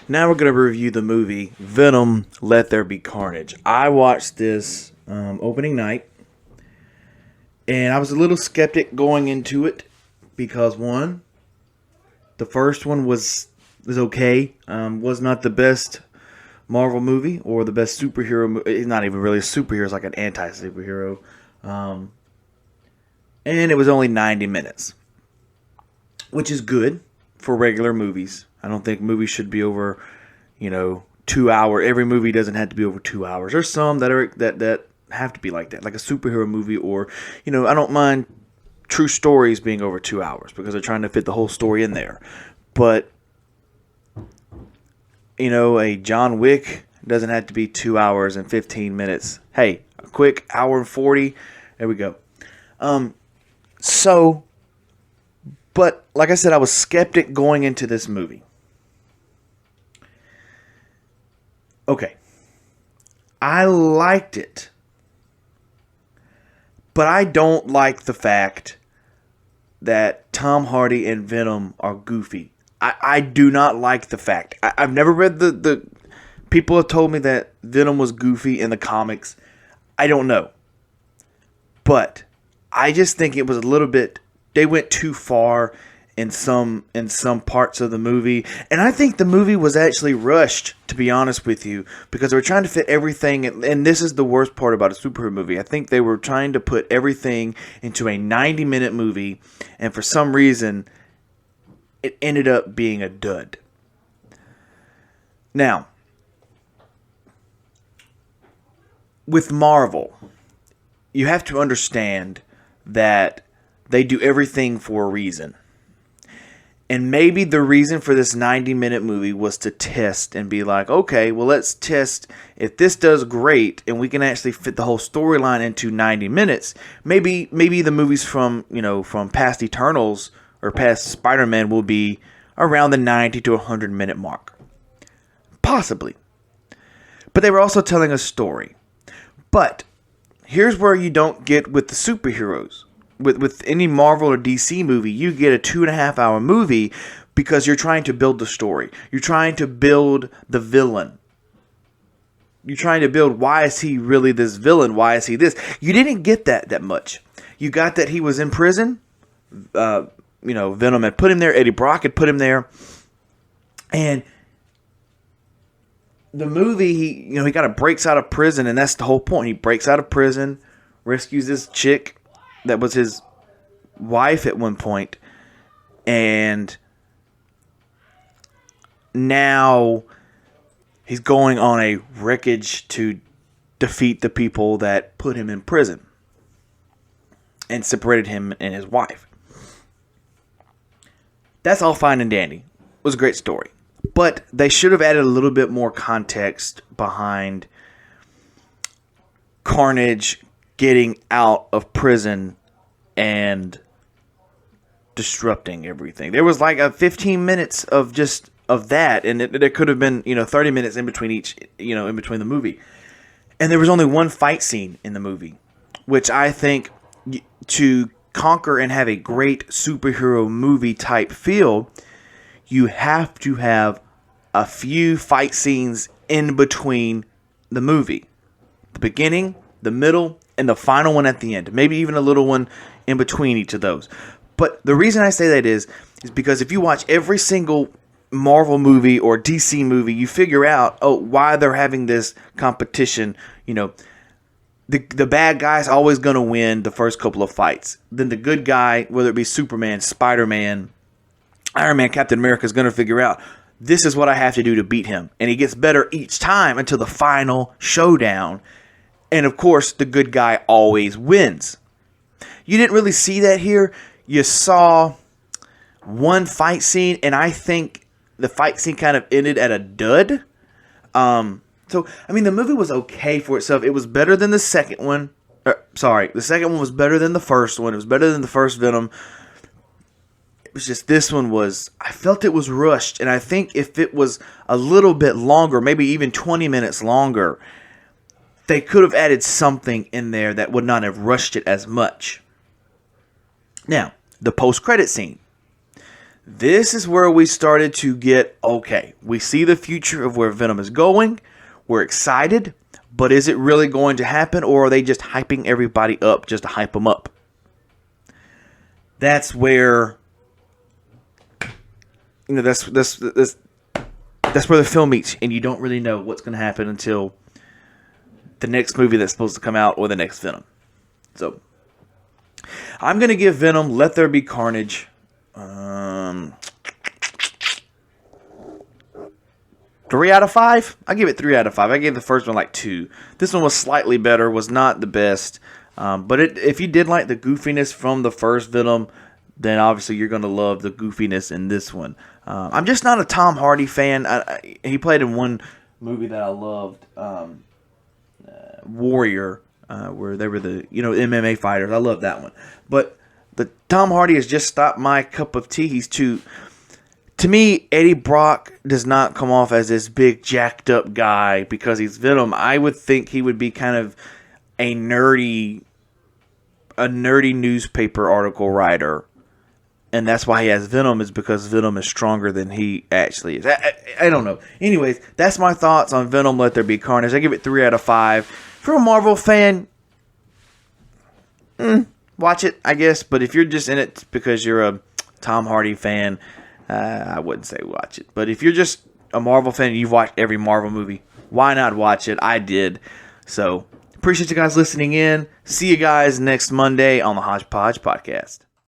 Now we're going to review the movie Venom, There Be Carnage. I watched this opening night, and I was a little skeptic going into it because, one, the first one was okay. Was not the best Marvel movie or the best superhero movie. It's not even really a superhero. It's like an anti-superhero. And it was only 90 minutes, which is good for regular movies. I don't think movies should be over, 2 hours. Every movie doesn't have to be over 2 hours. There's some that have to be like that, like a superhero movie, or I don't mind true stories being over 2 hours because they're trying to fit the whole story in there. But a John Wick doesn't have to be 2 hours and 15 minutes. Hey, a quick hour and 40. There we go. But like I said, I was skeptic going into this movie. Okay. I liked it. But I don't like the fact that Tom Hardy and Venom are goofy. I do not like the fact. I've never read the... People have told me that Venom was goofy in the comics. I don't know. But I just think it was a little bit... They went too far in some parts of the movie. And I think the movie was actually rushed, to be honest with you, because they were trying to fit everything. And this is the worst part about a superhero movie. I think they were trying to put everything into a 90-minute movie. And for some reason, it ended up being a dud. Now, with Marvel, you have to understand that they do everything for a reason. And maybe the reason for this 90-minute movie was to test and be like, okay, well, let's test if this does great and we can actually fit the whole storyline into 90 minutes. Maybe the movies from past Eternals or past Spider-Man will be around the 90 to 100 minute mark. Possibly. But they were also telling a story. But here's where you don't get with the superheroes. With any Marvel or DC movie, you get a 2.5 hour movie because you're trying to build the story. You're trying to build the villain. You're trying to build, why is he really this villain? Why is he this? You didn't get that much. You got that he was in prison. Venom had put him there. Eddie Brock had put him there. And the movie, he kind of breaks out of prison, and that's the whole point. He breaks out of prison, rescues this chick that was his wife at one point, and now he's going on a wreckage to defeat the people that put him in prison and separated him and his wife. That's all fine and dandy. It was a great story. But they should have added a little bit more context behind Carnage getting out of prison and disrupting everything. There was like a 15 minutes of that, and there could have been 30 minutes in between each, in between the movie. And there was only one fight scene in the movie, which I think to conquer and have a great superhero movie type feel, you have to have a few fight scenes in between the movie. The beginning, the middle, and the final one at the end. Maybe even a little one in between each of those. But the reason I say that is because if you watch every single Marvel movie or DC movie, you figure out, why they're having this competition. The bad guy's always going to win the first couple of fights. Then the good guy, whether it be Superman, Spider-Man, Iron Man, Captain America, is going to figure out, this is what I have to do to beat him. And he gets better each time until the final showdown. And of course, the good guy always wins. You didn't really see that here. You saw one fight scene, and I think the fight scene kind of ended at a dud. The movie was okay for itself. It was better than the second one. The second one was better than the first one. It was better than the first Venom. It was just this one I felt it was rushed. And I think if it was a little bit longer, maybe even 20 minutes longer, they could have added something in there that would not have rushed it as much. Now, the post-credit scene. This is where we started to get, okay, we see the future of where Venom is going. We're excited, but is it really going to happen, or are they just hyping everybody up just to hype them up? That's where, that's where the film meets, and you don't really know what's going to happen until the next movie that's supposed to come out or the next Venom. So, I'm going to give Venom Let There Be Carnage 3 out of 5. I give it 3 out of 5. I gave the first one like 2. This one was slightly better, was not the best. But if you did like the goofiness from the first Venom, then obviously you're going to love the goofiness in this one. I'm just not a Tom Hardy fan. He played in one movie that I loved, Warrior, where they were the MMA fighters. I love that one. But the Tom Hardy has just stopped my cup of tea. He's too... To me, Eddie Brock does not come off as this big jacked up guy because he's Venom. I would think he would be kind of a nerdy newspaper article writer. And that's why he has Venom, is because Venom is stronger than he actually is. I don't know. Anyways, that's my thoughts on Venom Let There Be Carnage. I give it 3 out of 5. For a Marvel fan, watch it, I guess. But if you're just in it because you're a Tom Hardy fan, I wouldn't say watch it. But if you're just a Marvel fan and you've watched every Marvel movie, why not watch it? I did. So, appreciate you guys listening in. See you guys next Monday on the Hodgepodge Podcast.